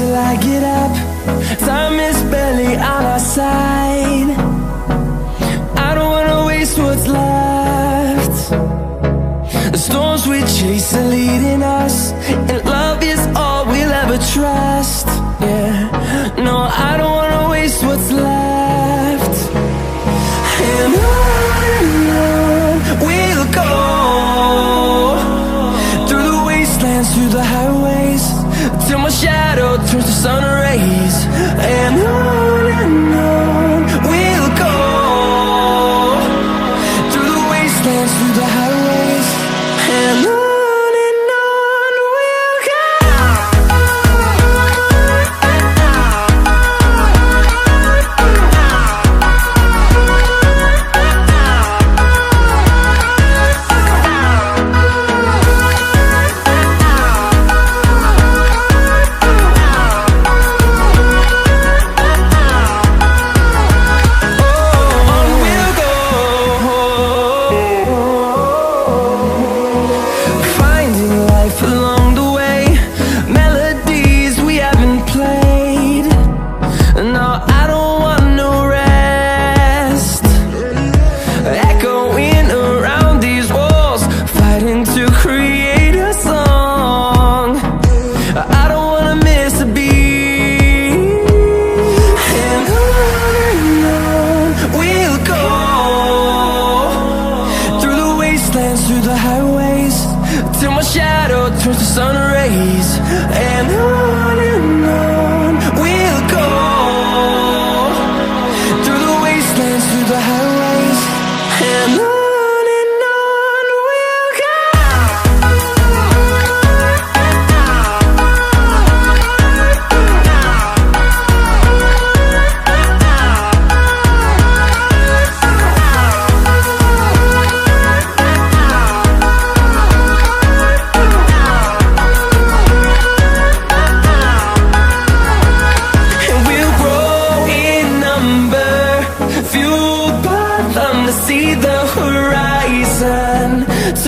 till I get up. Time is barely on our side. I don't wanna waste what's left. The storms we chase are leading us, and love is all we'll ever trust. Yeah, no, I don't wanna waste what's left. And on we'll go, through the wastelands, through the highways, till my shadow turns to sun rays.